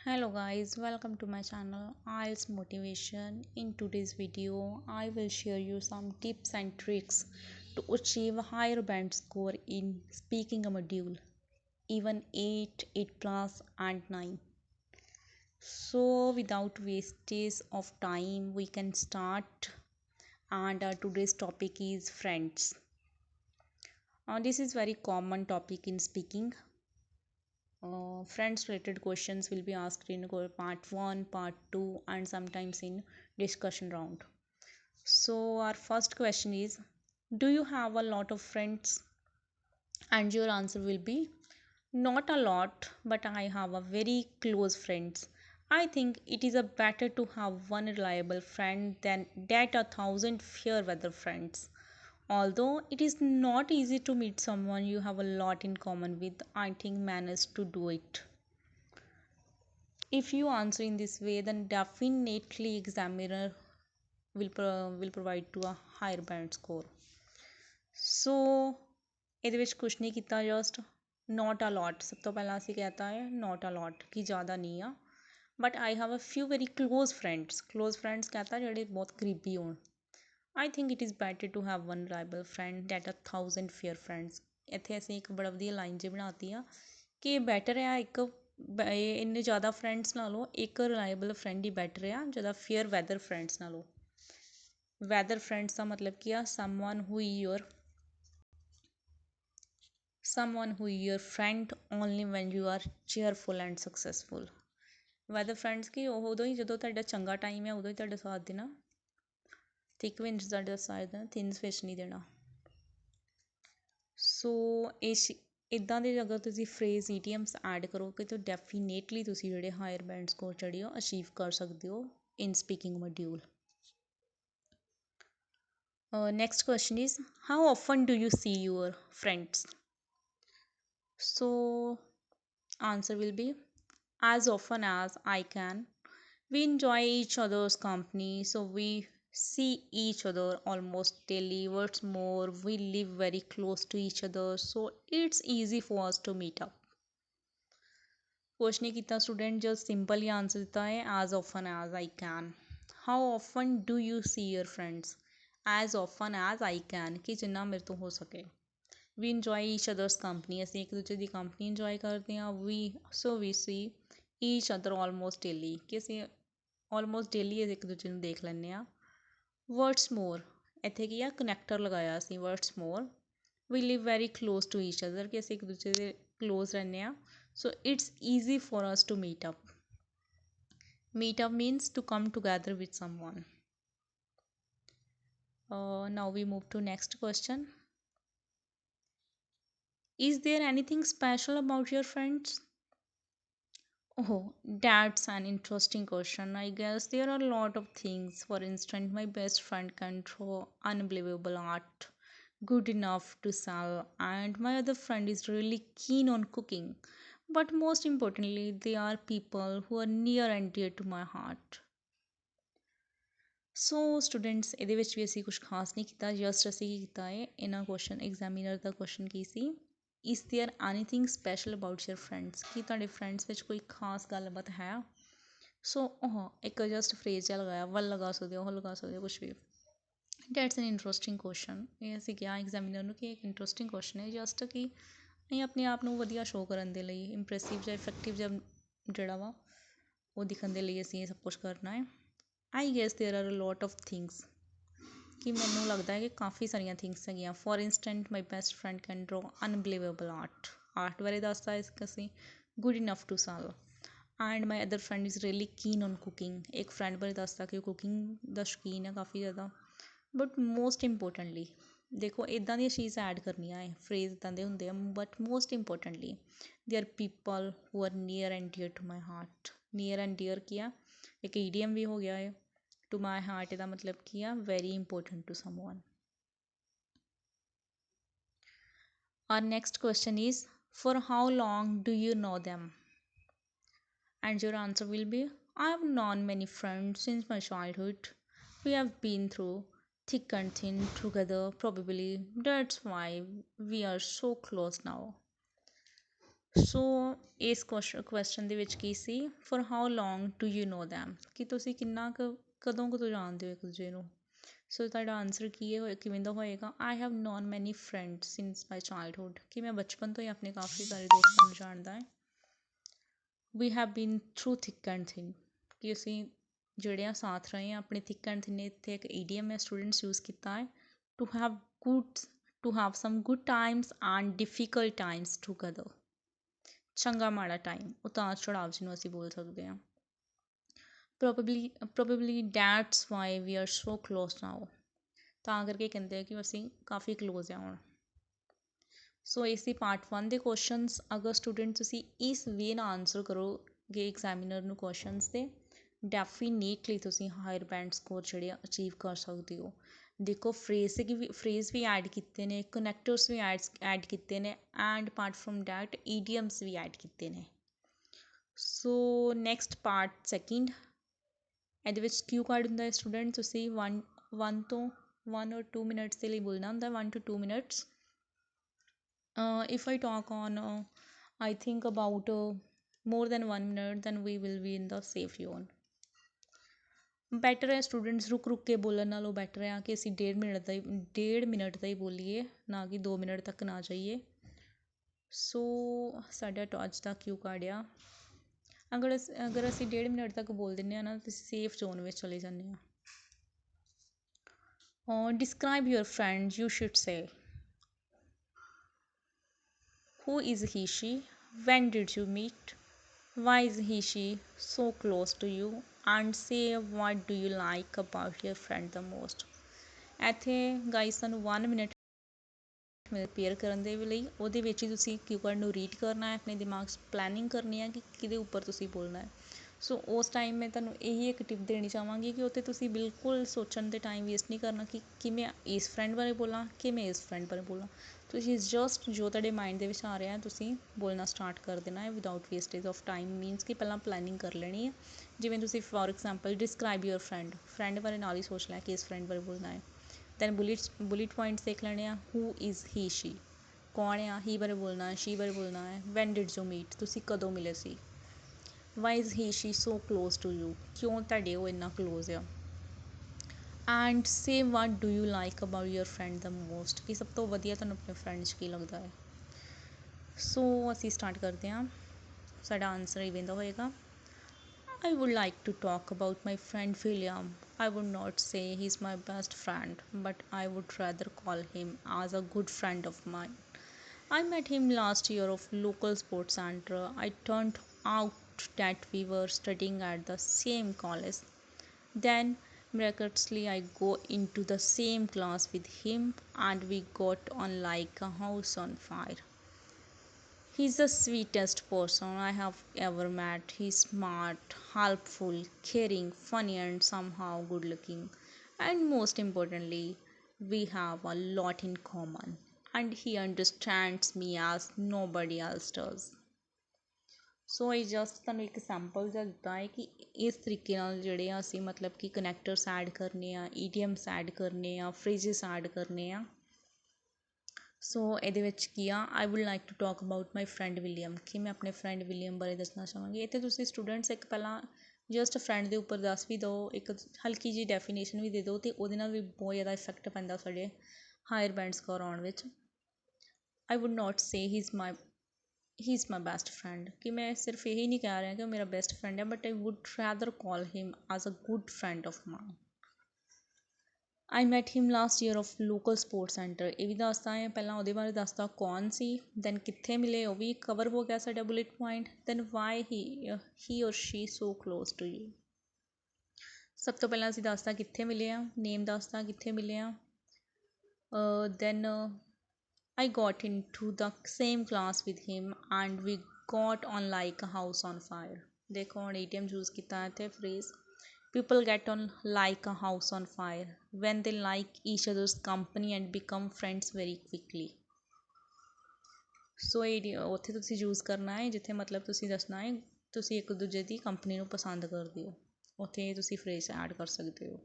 Hello guys, welcome to my channel IELTS Motivation. In today's video, I will share you some tips and tricks to achieve a higher band score in speaking a module, even 8, 8 plus and 9. So without wastage of time, we can start and today's topic is friends. This is very common topic in speaking. Friends related questions will be asked in part 1, part 2 and sometimes in discussion round. So our first question is, do you have a lot of friends? And your answer will be, not a lot, but I have a very close friends. I think it is a better to have one reliable friend than that a thousand fair weather friends. Although it is not easy to meet someone you have a lot in common with, I think manage to do it. If you answer in this way, then definitely examiner will provide to a higher band score. So ਇਹਦੇ ਵਿੱਚ ਕੁਛ ਨਹੀਂ ਕੀਤਾ, just not a lot ਸਭ ਤੋਂ ਪਹਿਲਾਂ ਅਸੀਂ कहता है not a lot ਕਿ ਜ਼ਿਆਦਾ ਨਹੀਂ ਆ, but I have a few very close friends कहता ਜਿਹੜੇ ਬਹੁਤ ਕਰੀਬੀ ਹੋਣ. I think it is better to have one reliable friend that a thousand fair friends. ਇੱਥੇ ਅਸੀਂ ਇੱਕ ਬੜਾ ਵਧੀਆ ਲਾਈਨ ਜਿਹੀ ਬਣਾਤੀ ਆ ਕਿ ਬੈਟਰ ਆ ਇੱਕ ਇੰਨੇ ਜ਼ਿਆਦਾ ਫਰੈਂਡਸ ਨਾਲੋਂ ਇੱਕ ਰਿਲਾਇਬਲ ਫਰੈਂਡ ਹੀ ਬੈਟਰ ਆ ਜ਼ਿਆਦਾ ਫੇਅਰ ਵੈਦਰ ਫਰੈਂਡਸ ਨਾਲੋਂ. ਵੈਦਰ ਫਰੈਂਡਸ ਦਾ ਮਤਲਬ ਕੀ ਆ, someone who your friend only when you are cheerful and successful. Whether friends ਕੀ ਉਹ ਉਦੋਂ ਹੀ ਜਦੋਂ ਤੁਹਾਡਾ ਚੰਗਾ ਟਾਈਮ ਹੈ ਉਦੋਂ ਹੀ ਤੁਹਾਡਾ ਸਾਥ ਦੇਣਾ, ਥਿਕ ਵਿੰਡਸ ਤੁਹਾਡਾ ਸਾਥ ਦੇਣਾ, ਥਿਨਸ ਵਿੱਚ ਨਹੀਂ ਦੇਣਾ. ਸੋ ਇੱਦਾਂ ਦੇ ਅਗਰ ਤੁਸੀਂ ਫਰੇਜ਼ ਈਡੀਅਮਸ ਐਡ ਕਰੋਗੇ ਤਾਂ ਡੈਫੀਨੇਟਲੀ ਤੁਸੀਂ ਜਿਹੜੇ ਹਾਇਰ ਬੈਂਡ ਸਕੋਰ ਜਿਹੜੇ ਹੋ ਅਚੀਵ ਕਰ ਸਕਦੇ ਹੋ in speaking module. Next question is, how often do you see your friends? So answer will be, as often as I can. We enjoy each other's company, so we see each other almost daily. What's more, we live very close to each other, so it's easy for us to meet up. कुछ नहीं किया student, just simple ही answer देता है as often as I can. How often do you see your friends? As often as I can कि जिन्ना मेरे तो हो सके. We enjoy each other's company, ਅਸੀਂ ਇੱਕ ਦੂਜੇ ਦੀ ਕੰਪਨੀ ਇੰਜੋਏ ਕਰਦੇ ਹਾਂ. we see each other almost daily ਕਿ ਅਸੀਂ ਆਲਮੋਸਟ ਡੇਲੀ ਇੱਕ ਦੂਜੇ ਨੂੰ ਦੇਖ ਲੈਂਦੇ ਹਾਂ. ਵਰਡਸ ਮੋਰ, ਇੱਥੇ ਕੀ ਆ ਕਨੈਕਟਰ ਲਗਾਇਆ ਅਸੀਂ, words more. We live very close to each other ਕਿ ਅਸੀਂ ਇੱਕ ਦੂਜੇ ਦੇ ਕਲੋਜ਼ ਰਹਿੰਦੇ ਹਾਂ. So it's easy for us to meet up. Meet up means to come together with someone. Now we move to next question. Is there anything special about your friends? Oh, that's an interesting question. I guess there are a lot of things. For instance, my best friend can draw unbelievable art, good enough to sell, and my other friend is really keen on cooking. But most importantly, they are people who are near and dear to my heart. So students ਇਹਦੇ ਵਿੱਚ ਵੀ ਅਸੀਂ ਕੁਝ ਖਾਸ ਨਹੀਂ ਕੀਤਾ, just ਅਸੀਂ ਕੀ ਕੀਤਾ ਹੈ, ਇਹਨਾਂ ਕੁਐਸਚਨ ਐਗਜ਼ਾਮੀਨਰ ਦਾ ਕੁਐਸਚਨ ਕੀ ਸੀ, is there anything special about your friends, ਕੀ ਤੁਹਾਡੇ ਫਰੈਂਡਸ ਵਿੱਚ ਕੋਈ ਖਾਸ ਗੱਲਬਾਤ ਹੈ. ਸੋ ਇੱਕ ਜਸਟ ਫਰੇਜ਼ ਜਿਹਾ ਲਗਾਇਆ, ਵੱਲ ਲਗਾ ਸਕਦੇ ਹੋ, ਉਹ ਲਗਾ ਸਕਦੇ ਹੋ, ਕੁਛ ਵੀ. That's an interesting question. ਇਹ ਅਸੀਂ ਕਿਹਾ ਐਗਜ਼ਾਮੀਨਰ ਨੂੰ ਕਿ ਇੱਕ ਇੰਟਰਸਟਿੰਗ ਕੁਐਸਚਨ ਹੈ, ਜਸਟ ਕਿ ਅਸੀਂ ਆਪਣੇ ਆਪ ਨੂੰ ਵਧੀਆ ਸ਼ੋਅ ਕਰਨ ਦੇ ਲਈ, ਇੰਪ੍ਰੈਸਿਵ ਜਾਂ ਇਫੈਕਟਿਵ ਜਾਂ ਜਿਹੜਾ ਵਾ ਉਹ ਦਿਖਣ ਦੇ ਲਈ ਅਸੀਂ ਇਹ ਸਭ ਕੁਛ ਕਰਨਾ ਹੈ. I guess there are a lot of things ਕਿ ਮੈਨੂੰ ਲੱਗਦਾ ਹੈ ਕਿ ਕਾਫੀ ਸਾਰੀਆਂ ਥਿੰਗਸ ਹੈਗੀਆਂ. For instant my best friend can draw unbelievable art ਬਾਰੇ ਦੱਸਦਾ ਇਸ ਅਸੀਂ, good enough to sell. And my other friend is really keen on cooking, ਇੱਕ ਫਰੈਂਡ ਬਾਰੇ ਦੱਸਦਾ ਕਿ ਉਹ ਕੁਕਿੰਗ ਦਾ ਸ਼ੌਕੀਨ ਹੈ ਕਾਫੀ ਜ਼ਿਆਦਾ. ਬਟ ਮੋਸਟ ਇੰਪੋਰਟੈਂਟਲੀ ਦੇਖੋ ਇੱਦਾਂ ਦੀਆਂ ਚੀਜ਼ ਐਡ ਕਰਨੀਆਂ ਹੈ, ਫਰੇਜ਼ ਇੱਦਾਂ ਦੇ ਹੁੰਦੇ ਆ, but most importantly they are people who are near and dear to my heart. Near and dear ਕੀ ਆ, ਇੱਕ ਈਡੀਅਮ ਵੀ ਹੋ ਗਿਆ ਹੈ. ਟੂ ਮਾਈ ਹਾਰਟ ਇਹਦਾ ਮਤਲਬ ਕੀ ਆ, very important to someone. Our next question is, for how long do you know them? And your answer will be, I have known many friends since my childhood. We have been through thick and thin together, probably that's why we are so close now. So ਇਸ question ਦੇ ਵਿੱਚ ਕੀ ਸੀ, for how long do you know them, ਕਿ ਤੁਸੀਂ ਕਿੰਨਾ ਕੁ ਕਦੋਂ ਕਦੋਂ ਜਾਣਦੇ ਹੋ ਇੱਕ ਦੂਜੇ ਨੂੰ। ਸੋ ਤੁਹਾਡਾ ਆਨਸਰ ਕੀ ਹੈ, ਕਿਵੇਂ ਦਾ ਹੋਏਗਾ, ਆਈ ਹੈਵ ਨੋਨ ਮੈਨੀ ਫਰੈਂਡ ਸਿੰਸ ਮਾਈ ਚਾਈਲਡਹੁੱਡ, ਕਿ ਮੈਂ ਬਚਪਨ ਤੋਂ ਹੀ ਆਪਣੇ ਕਾਫੀ ਸਾਰੇ ਦੋਸਤਾਂ ਨੂੰ ਜਾਣਦਾ ਹੈ। We have been through thick and thin, ਕਿ ਅਸੀਂ ਜਿਹੜੇ ਆ ਸਾਥ ਰਹੇ ਹਾਂ ਆਪਣੇ ਥਿਕ ਐਂਡ ਥਿਨ। ਇੱਥੇ ਇੱਕ ਈਡੀਅਮ ਹੈ ਸਟੂਡੈਂਟਸ ਯੂਜ਼ ਕੀਤਾ ਹੈ, to have good, to have some good times and difficult times together, ਚੰਗਾ ਮਾੜਾ ਟਾਈਮ, ਉਤਾਰ ਚੜਾਵ ਜਿਹਨੂੰ ਅਸੀਂ ਬੋਲ ਸਕਦੇ ਹਾਂ। Probably that's why we are so close now, ਤਾਂ ਕਰਕੇ ਕਹਿੰਦੇ ਆ ਕਿ ਅਸੀਂ ਕਾਫੀ ਕਲੋਜ਼ ਹਾਂ ਹੁਣ। ਸੋ ਇਸ ਦੀ ਪਾਰਟ 1 ਦੇ ਕੁਐਸਚਨਸ, ਅਗਰ ਸਟੂਡੈਂਟ ਤੁਸੀਂ ਇਸ ਵੇ ਨਾਲ ਆਨਸਰ ਕਰੋਗੇ ਐਗਜ਼ਾਮੀਨਰ ਨੂੰ ਕੁਐਸਚਨਸ ਦੇ, ਡੈਫੀਨੇਟਲੀ ਤੁਸੀਂ ਹਾਇਰ ਬੈਂਡ ਸਕੋਰ ਜਿਹੜੇ ਅਚੀਵ ਕਰ ਸਕਦੇ ਹੋ। ਦੇਖੋ ਫਰੇਜ਼ ਵੀ ਐਡ ਕੀਤੇ ਨੇ, ਕਨੈਕਟਰਸ ਵੀ ਐਡ ਕੀਤੇ ਨੇ, and apart from that idioms ਵੀ ਐਡ ਕੀਤੇ ਨੇ। ਸੋ ਨੈਕਸਟ ਪਾਰਟ ਸੈਕਿੰਡ, ਇਹਦੇ ਵਿੱਚ ਕਿਊ ਕਾਰਡ ਹੁੰਦਾ ਹੈ ਸਟੂਡੈਂਟ, ਤੁਸੀਂ 1 ਤੋਂ 1 or 2 ਮਿੰਟਸ ਦੇ ਲਈ ਬੋਲਣਾ ਹੁੰਦਾ, 1 to 2 minutes। if I talk on I think about more than 1 minute, then we will be in the safe zone। Better ਹੈ ਸਟੂਡੈਂਟਸ ਰੁਕ ਰੁਕ ਕੇ ਬੋਲਣ ਨਾਲੋਂ ਬੈਟਰ ਆ ਕਿ ਅਸੀਂ 1.5 ਮਿੰਟ ਦਾ ਹੀ ਬੋਲੀਏ, ਨਾ ਕਿ 2 ਮਿੰਟ ਤੱਕ ਨਾ ਜਾਈਏ। ਸੋ ਸਾਡਾ ਅੱਜ ਦਾ ਕਿਊ ਕਾਰਡ ਆ, ਅਗਰ ਅਸੀਂ 1.5 ਮਿੰਟ ਤੱਕ ਬੋਲ ਦਿੰਦੇ ਹਾਂ ਨਾ, ਤਾਂ ਸੇਫ ਜ਼ੋਨ ਵਿੱਚ ਚਲੇ ਜਾਂਦੇ ਹਾਂ। Describe your friend, you should say who is he she, when did you meet, why is he she so close to you, and say what do you like about your friend the most। ਇੱਥੇ guys ਸਾਨੂੰ 1 minute prepare ਕਰਨ ਦੇ ਲਈ, ਉਹਦੇ ਵਿੱਚ ਹੀ ਤੁਸੀਂ ਕਿਊ card ਨੂੰ read ਕਰਨਾ ਹੈ, ਆਪਣੇ ਦਿਮਾਗ 'ਚ ਪਲੈਨਿੰਗ ਕਰਨੀ ਹੈ ਕਿ ਕਿਹਦੇ ਉੱਪਰ ਤੁਸੀਂ ਬੋਲਣਾ ਹੈ। ਸੋ ਉਸ ਟਾਈਮ ਮੈਂ ਤੁਹਾਨੂੰ ਇਹੀ ਇੱਕ ਟਿਪ ਦੇਣੀ ਚਾਹਾਂਗੀ ਕਿ ਉੱਥੇ ਤੁਸੀਂ ਬਿਲਕੁਲ ਸੋਚਣ ਦੇ ਟਾਈਮ ਵੇਸਟ ਨਹੀਂ ਕਰਨਾ ਕਿ ਮੈਂ ਇਸ ਫਰੈਂਡ ਬਾਰੇ ਬੋਲਾਂ, ਕਿ ਮੈਂ ਇਸ ਫਰੈਂਡ ਬਾਰੇ ਬੋਲਾਂ। ਤੁਸੀਂ ਜਸਟ ਜੋ ਤੁਹਾਡੇ ਮਾਈਂਡ ਦੇ ਵਿੱਚ ਆ ਰਿਹਾ ਤੁਸੀਂ ਬੋਲਣਾ ਸਟਾਰਟ ਕਰ ਦੇਣਾ ਹੈ without wastage of time. Means ਕਿ ਪਹਿਲਾਂ ਪਲੈਨਿੰਗ ਕਰ ਲੈਣੀ ਹੈ। ਜਿਵੇਂ ਤੁਸੀਂ for example describe your friend ਬਾਰੇ ਨਾਲ ਹੀ ਸੋਚ ਲਿਆ ਕਿ ਇਸ ਫਰੈਂਡ ਬਾਰੇ ਬੋਲਣਾ ਹੈ। ਦੈਨ ਬੁਲਿਟ ਪੁਆਇੰਟਸ ਦੇਖ ਲੈਣੇ ਆ, ਹੂ ਇਜ਼ ਹੀ ਸ਼ੀ, ਕੌਣ ਆ, ਹੀ ਬਾਰੇ ਬੋਲਣਾ ਹੈ, ਸ਼ੀ ਬਾਰੇ ਬੋਲਣਾ ਹੈ। ਵੈਨ ਡਿਡ ਯੂ ਮੀਟ, ਤੁਸੀਂ ਕਦੋਂ ਮਿਲੇ ਸੀ। Why is he she so close to you, ਕਿਉਂ ਤੁਹਾਡੇ ਉਹ ਇੰਨਾ ਕਲੋਜ਼ ਆ। And say what do you like about your friend ਦਾ ਮੋਸਟ, ਕਿ ਸਭ ਤੋਂ ਵਧੀਆ ਤੁਹਾਨੂੰ ਆਪਣੇ ਫਰੈਂਡ 'ਚ ਕੀ ਲੱਗਦਾ ਹੈ। ਸੋ ਅਸੀਂ ਸਟਾਰਟ ਕਰਦੇ ਹਾਂ। ਸਾਡਾ ਆਨਸਰ ਇਵੇਂ ਦਾ ਹੋਏਗਾ, I would like to talk about my friend William. I would not say he's my best friend, but I would rather call him as a good friend of mine. I met him last year of local sports center. I turned out that we were studying at the same college. Then miraculously I go into the same class with him and we got on like a house on fire. He's the sweetest person I have ever met. He's smart, helpful, caring, funny, and somehow good looking. And most importantly, we have a lot in common. And he understands me as nobody else does. ਸੋ ਇਹ just ਤੁਹਾਨੂੰ ਇੱਕ sample ਜਿਹਾ ਦਿੱਤਾ ਹੈ ਕਿ ਇਸ ਤਰੀਕੇ ਨਾਲ ਜਿਹੜੇ ਆ ਅਸੀਂ ਮਤਲਬ ਕਿ ਕਨੈਕਟਰਸ ਐਡ ਕਰਨੇ ਆ, ਈਡੀਅਮਸ ਐਡ ਕਰਨੇ ਆ, ਫਰੇਜ਼ਸ ਐਡ ਕਰਨੇ ਆ। ਸੋ ਇਹਦੇ ਵਿੱਚ ਕੀ ਆ, I would like to talk about my friend William, ਕਿ ਮੈਂ ਆਪਣੇ ਫਰੈਂਡ ਵਿਲੀਅਮ ਬਾਰੇ ਦੱਸਣਾ ਚਾਹਾਂਗੀ। ਇੱਥੇ ਤੁਸੀਂ ਸਟੂਡੈਂਟਸ ਇੱਕ ਪਹਿਲਾਂ ਜਸਟ ਫਰੈਂਡ ਦੇ ਉੱਪਰ ਦੱਸ ਵੀ ਦਿਓ, ਇੱਕ ਹਲਕੀ ਜਿਹੀ ਡੈਫੀਨੇਸ਼ਨ ਵੀ ਦੇ ਦਿਓ, ਅਤੇ ਉਹਦੇ ਨਾਲ ਵੀ ਬਹੁਤ ਜ਼ਿਆਦਾ ਇਫੈਕਟ ਪੈਂਦਾ ਸਾਡੇ ਹਾਇਰ ਬੈਂਡ ਸਕੋਰ ਆਉਣ ਵਿੱਚ। ਆਈ wood note say he is my best friend, ਕਿ ਮੈਂ ਸਿਰਫ ਇਹੀ ਨਹੀਂ ਕਹਿ ਰਿਹਾ ਕਿ ਉਹ ਮੇਰਾ ਬੈਸਟ ਫਰੈਂਡ ਹੈ, but I would rather call him as a good friend of mine. I met him last year of local sports centre, ਇਹ ਵੀ ਦੱਸਦਾ ਹੈ, ਪਹਿਲਾਂ ਉਹਦੇ ਬਾਰੇ ਦੱਸਦਾ ਕੌਣ ਸੀ, ਦੈਨ ਕਿੱਥੇ ਮਿਲੇ ਉਹ ਵੀ ਕਵਰ ਹੋ ਗਿਆ ਸਾਡਾ bullet point, then why he or she so close to you. ਸਭ ਤੋਂ ਪਹਿਲਾਂ ਅਸੀਂ ਦੱਸਦਾ ਕਿੱਥੇ ਮਿਲੇ ਆ, ਨੇਮ ਦੱਸਦਾ ਕਿੱਥੇ ਮਿਲੇ ਆ, then I got into the same class with him and we got on like a house on fire। ਦੇਖੋ ਹੁਣ ਈਡੀਅਮ ਯੂਜ਼ ਕੀਤਾ ਇੱਥੇ phrase, people get on like a house on fire when they like each other's company and become friends very quickly। ਸੋ ਇਹ ਉੱਥੇ ਤੁਸੀਂ use ਕਰਨਾ ਹੈ ਜਿੱਥੇ ਮਤਲਬ ਤੁਸੀਂ ਦੱਸਣਾ ਹੈ ਤੁਸੀਂ ਇੱਕ ਦੂਜੇ ਦੀ ਕੰਪਨੀ ਨੂੰ ਪਸੰਦ ਕਰਦੇ ਹੋ, ਉੱਥੇ ਤੁਸੀਂ ਫਰੇਜ਼ ਐਡ ਕਰ ਸਕਦੇ ਹੋ।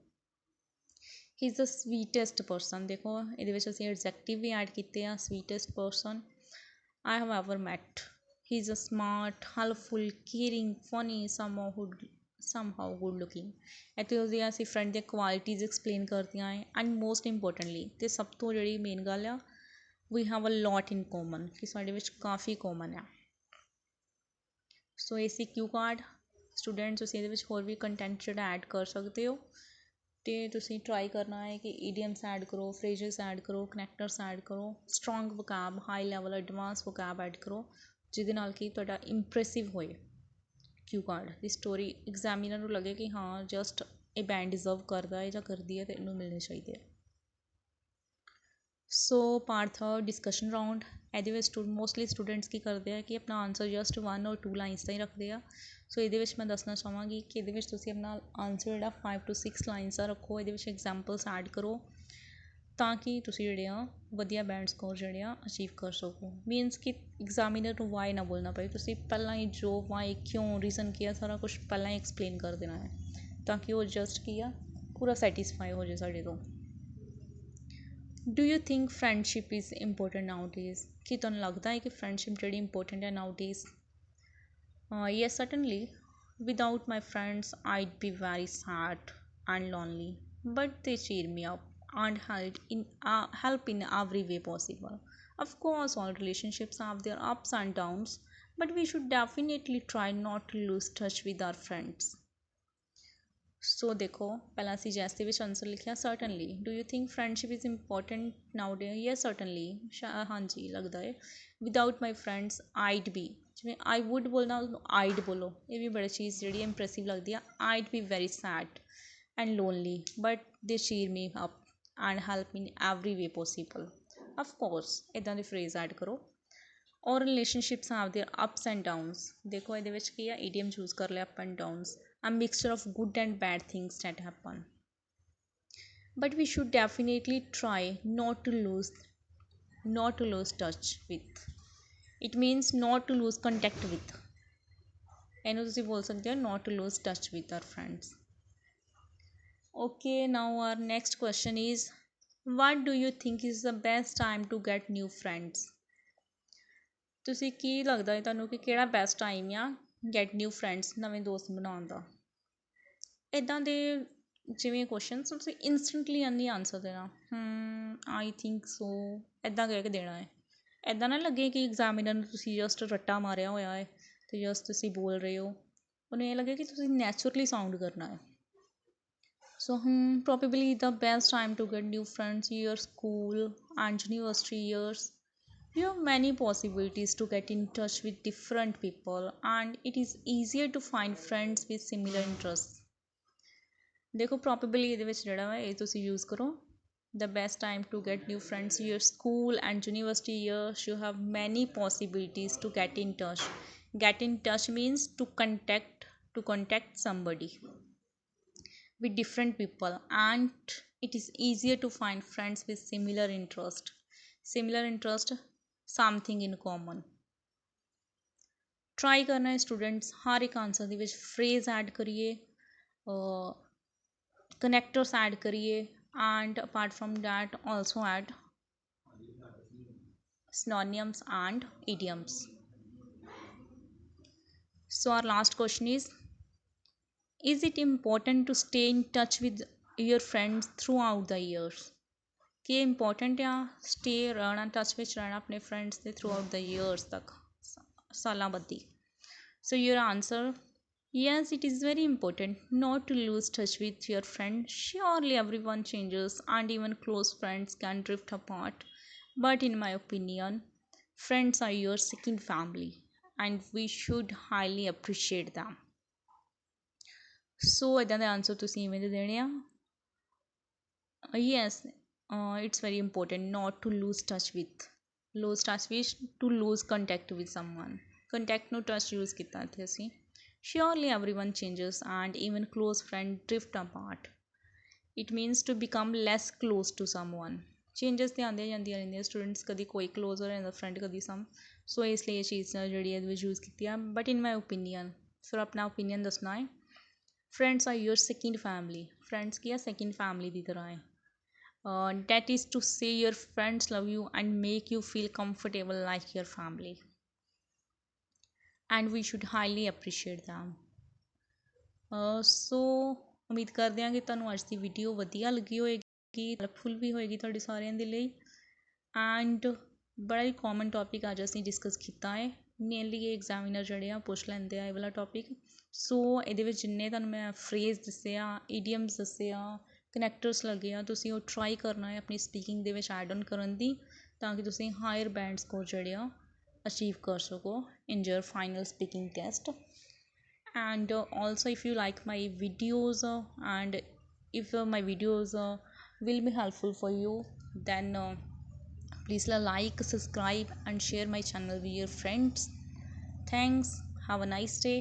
ਹੀ ਇਜ਼ ਦ ਸਵੀਟੈਸਟ ਪਰਸਨ, ਦੇਖੋ ਇਹਦੇ ਵਿੱਚ ਅਸੀਂ ਐਡਜੈਕਟਿਵ ਵੀ ਐਡ ਕੀਤੇ ਆ, sweetest person I have ever met. He is a smart, helpful, caring, funny, somehow good looking। ਇੱਥੇ ਉਹਦੀਆਂ ਅਸੀਂ ਫਰੈਂਡ ਦੀਆਂ ਕੁਆਲਿਟੀਜ਼ ਐਕਸਪਲੇਨ ਕਰਦੀਆਂ ਹੈ। ਐਂਡ ਮੋਸਟ ਇੰਪੋਰਟੈਂਟਲੀ ਅਤੇ ਸਭ ਤੋਂ ਜਿਹੜੀ ਮੇਨ ਗੱਲ ਆ, we have a lot in common, ਕਿ ਸਾਡੇ ਵਿੱਚ ਕਾਫੀ ਕੋਮਨ ਆ। ਸੋ ਇਹ ਸੀ ਕਿਊ ਕਾਰਡ। ਸਟੂਡੈਂਟਸ ਤੁਸੀਂ ਇਹਦੇ ਵਿੱਚ ਹੋਰ ਵੀ ਕੰਟੈਂਟ ਜਿਹੜਾ ਐਡ ਕਰ ਸਕਦੇ ਹੋ, ਅਤੇ ਤੁਸੀਂ ਟਰਾਈ ਕਰਨਾ ਹੈ ਕਿ ਈਡੀਅਮਸ ਐਡ ਕਰੋ, ਫਰੇਜ਼ਸ ਐਡ ਕਰੋ, ਕਨੈਕਟਰਸ ਐਡ ਕਰੋ, strong vocab, high level advance vocab add ਕਰੋ, ਜਿਹਦੇ ਨਾਲ ਕਿ ਤੁਹਾਡਾ ਇੰਪ੍ਰੈਸਿਵ ਹੋਏ ਕਿਊ ਕਾਰਡ ਦੀ ਸਟੋਰੀ। ਐਗਜ਼ਾਮੀਨਰ ਨੂੰ ਲੱਗੇ ਕਿ ਹਾਂ ਜਸਟ ਇਹ ਬੈਂਡ ਡਿਜ਼ਰਵ ਕਰਦਾ ਹੈ ਜਾਂ ਕਰਦੀ ਹੈ ਅਤੇ ਇਹਨੂੰ ਮਿਲਣੇ ਚਾਹੀਦੇ ਆ। ਸੋ ਪਾਰਟ ਥਰਡ ਡਿਸਕਸ਼ਨ ਰਾਊਂਡ। ਇਹਦੇ ਵਿੱਚ ਮੋਸਟਲੀ ਸਟੂਡੈਂਟਸ ਕੀ ਕਰਦੇ ਆ ਕਿ ਆਪਣਾ ਆਨਸਰ ਜਸਟ 1 or 2 ਲਾਈਨਸ ਦਾ ਹੀ ਰੱਖਦੇ ਆ। ਸੋ ਇਹਦੇ ਵਿੱਚ ਮੈਂ ਦੱਸਣਾ ਚਾਹਾਂਗੀ ਕਿ ਇਹਦੇ ਵਿੱਚ ਤੁਸੀਂ ਆਪਣਾ ਆਨਸਰ ਜਿਹੜਾ 5 to 6 ਲਾਈਨਸ ਦਾ ਰੱਖੋ। ਇਹਦੇ ਵਿੱਚ ਐਗਜ਼ਾਮਪਲਸ ਐਡ ਕਰੋ ਤਾਂ ਕਿ ਤੁਸੀਂ ਜਿਹੜੇ ਆ ਵਧੀਆ ਬੈਂਡ ਸਕੋਰ ਜਿਹੜੇ ਆ ਅਚੀਵ ਕਰ ਸਕੋ। ਮੀਨਸ ਕਿ ਐਗਜ਼ਾਮੀਨਰ ਨੂੰ ਵਾਈ ਨਾ ਬੋਲਣਾ ਪਏ, ਤੁਸੀਂ ਪਹਿਲਾਂ ਹੀ ਜੋ ਵਾਈ, ਕਿਉਂ, ਰੀਜ਼ਨ ਕੀ ਆ, ਸਾਰਾ ਕੁਛ ਪਹਿਲਾਂ ਹੀ ਐਕਸਪਲੇਨ ਕਰ ਦੇਣਾ ਹੈ ਤਾਂ ਕਿ ਉਹ ਜਸਟ ਕੀ ਆ ਪੂਰਾ ਸੈਟਿਸਫਾਈ ਹੋ ਜਾਏ ਸਾਡੇ ਤੋਂ। Do you think friendship is important nowadays? ਕੀ ਤੁਹਾਨੂੰ ਲੱਗਦਾ ਹੈ ਕਿ ਫਰੈਂਡਸ਼ਿਪ ਜਿਹੜੀ ਇੰਪੋਰਟੈਂਟ ਹੈ nowadays? Yes certainly. Without my friends I'd be very sad and lonely, but they cheer me up and help in every way possible. Of course, all relationships have their ups and downs, but we should definitely try not to lose touch with our friends. ਸੋ ਦੇਖੋ, ਪਹਿਲਾਂ ਅਸੀਂ ਜੈਸ ਦੇ ਵਿੱਚ answer ਲਿਖਿਆ certainly. Do you think friendship is important now day? Yes certainly, ਹਾਂਜੀ ਲੱਗਦਾ ਹੈ। Without my friends I'd B, ਜਿਵੇਂ ਆਈ ਵੁੱਡ ਬੋਲਣਾ ਉਹਨੂੰ ਆਈਡ ਬੋਲੋ, ਇਹ ਵੀ ਬੜੀ ਚੀਜ਼ ਜਿਹੜੀ ਇੰਪ੍ਰੈਸਿਵ ਲੱਗਦੀ ਆ। I'd be very sad and lonely, but they cheer me up and help in every way possible. Of course ਇੱਦਾਂ ਦੇ ਫਰੇਜ਼ ਐਡ ਕਰੋ। Our relationships have their ups and downs. ਦੇਖੋ ਇਹਦੇ ਵਿੱਚ ਕੀ ਆ, ਈਡੀਅਮ ਚੂਜ਼ ਕਰ ਲਿਆ up and downs. A mixture of good and bad things that happen, but we should definitely try not to lose touch with. It means not to lose contact with, ਇਹਨੂੰ ਤੁਸੀਂ ਬੋਲ ਸਕਦੇ ਹੋ not to lose touch with our friends. Okay, now our next question is, what do you think is the best time to get new friends? ਤੁਸੀਂ ਕੀ ਲੱਗਦਾ ਹੈ ਤੁਹਾਨੂੰ ਕਿ ਕਿਹੜਾ ਬੈਸਟ ਟਾਈਮ ਆ ਗੈਟ ਨਿਊ ਫਰੈਂਡਸ, ਨਵੇਂ ਦੋਸਤ ਬਣਾਉਣ ਦਾ? ਇੱਦਾਂ ਦੇ ਜਿਵੇਂ ਕੁਐਸਚਨਸ ਤੁਸੀਂ ਇੰਸਟੈਂਟਲੀ ਨਹੀਂ ਆਨਸਰ ਦੇਣਾ, ਆਈ ਥਿੰਕ ਸੋ ਇੱਦਾਂ ਕਹਿ ਕੇ ਦੇਣਾ ਹੈ। ਇੱਦਾਂ ਨਾ ਲੱਗੇ ਕਿ ਐਗਜ਼ਾਮੀਨਰ ਨੂੰ ਤੁਸੀਂ ਜਸਟ ਰੱਟਾ ਮਾਰਿਆ ਹੋਇਆ ਹੈ ਅਤੇ ਜਸਟ ਤੁਸੀਂ ਬੋਲ ਰਹੇ ਹੋ, ਉਹਨੂੰ ਇਹ ਲੱਗੇ ਕਿ ਤੁਸੀਂ ਨੈਚੁਰਲੀ ਸਾਊਂਡ ਕਰਨਾ ਹੈ। So probably the best time to get new friends your school and university years. You have many possibilities to get in touch with different people, and it is easier to find friends with similar interests. ਦੇਖੋ probably ਇਹਦੇ ਵਿੱਚ ਜਿਹੜਾ ਵਾ ਇਹ ਤੁਸੀਂ use ਕਰੋ। The best time to get new friends, your school and university years, you have many possibilities to get in touch. Get in touch means to contact somebody with different people, and it is easier to find friends with similar interest. Something in common. Try ਕਰਨਾ ਹੈ students ਹਰ ਇੱਕ answer ਦੇ ਵਿੱਚ phrase add ਕਰੀਏ, connectors add ਕਰੀਏ, and apart from that also add synonyms and idioms. So our last question is it important to stay in touch with your friends throughout the years? ਕਿ important ਆ stay ਰਹਿਣਾ, touch ਵਿੱਚ ਰਹਿਣਾ ਆਪਣੇ friends ਦੇ through out the years ਤੱਕ, ਸਾਲਾਂ ਬੱਧੀ? So your answer, yes, it is very important not to lose touch with your friend. Surely everyone changes and even close friends can drift apart. But in my opinion, friends are your second family and we should highly appreciate them. ਸੋ ਇੱਦਾਂ ਦੇ answer ਤੁਸੀਂ ਇਵੇਂ ਦੇ ਦੇਣੇ ਆ। Yes, it's very important not to lose touch with to lose contact with someone. Contact ਨੂੰ touch use ਕੀਤਾ ਇੱਥੇ ਅਸੀਂ। Surely everyone changes and even close friends drift apart. It means to become less close to someone. Changes ਤਾਂ ਆਉਂਦੀਆਂ ਜਾਂਦੀਆਂ ਰਹਿੰਦੀਆਂ students, ਕਦੀ ਕੋਈ ਕਲੋਜ਼ ਹੋ ਜਾਂਦਾ ਫਰੈਂਡ, ਕਦੀ ਸਮ। ਸੋ ਇਸ ਲਈ ਇਹ ਚੀਜ਼ ਜਿਹੜੀ ਇਹਦੇ ਵਿੱਚ ਯੂਜ਼ ਕੀਤੀ ਆ। ਬਟ ਇਨ ਮਾਈ ਓਪੀਨੀਅਨ, ਫਿਰ ਆਪਣਾ ਓਪੀਨੀਅਨ ਦੱਸਣਾ ਹੈ। Friends are your second family. Friends ਕੀ ਆ, ਸੈਕਿੰਡ ਫੈਮਿਲੀ ਦੀ ਤਰ੍ਹਾਂ ਹੈ। That is to say your friends love you and make you feel comfortable like your family. and we should highly appreciate them. ਸੋ ਉਮੀਦ ਕਰਦੇ ਹਾਂ ਕਿ ਤੁਹਾਨੂੰ ਅੱਜ ਦੀ ਵੀਡੀਓ ਵਧੀਆ ਲੱਗੀ ਹੋਏਗੀ, ਹੈਲਪਫੁਲ ਵੀ ਹੋਏਗੀ ਤੁਹਾਡੇ ਸਾਰਿਆਂ ਦੇ ਲਈ। ਐਂਡ ਬੜਾ ਹੀ ਕਾਮਨ ਟੋਪਿਕ ਅੱਜ ਅਸੀਂ ਡਿਸਕਸ ਕੀਤਾ ਹੈ। ਮੇਨਲੀ ਇਹ ਐਗਜ਼ਾਮੀਨਰ ਜਿਹੜੇ ਆ ਪੁੱਛ ਲੈਂਦੇ ਆ ਇਹ ਵਾਲਾ ਟੋਪਿਕ। ਸੋ ਇਹਦੇ ਵਿੱਚ ਜਿੰਨੇ ਤੁਹਾਨੂੰ ਮੈਂ ਫਰੇਜ਼ ਦੱਸੇ ਆ, ਈਡੀਅਮਸ ਦੱਸੇ ਆ, ਕਨੈਕਟਰਸ ਲੱਗੇ ਆ, ਤੁਸੀਂ ਉਹ ਟਰਾਈ ਕਰਨਾ ਹੈ ਆਪਣੀ ਸਪੀਕਿੰਗ ਦੇ ਵਿੱਚ ਐਡ ਔਨ ਕਰਨ ਦੀ, ਤਾਂ ਕਿ ਤੁਸੀਂ ਹਾਇਰ ਬੈਂਡ ਸਕੋਰ ਜਿਹੜੇ ਆ ਅਚੀਵ ਕਰ ਸਕੋ in your final speaking test. And also if you like my videos and if my videos will be helpful for you, then please like, subscribe and share my channel with your friends. Thanks, have a nice day.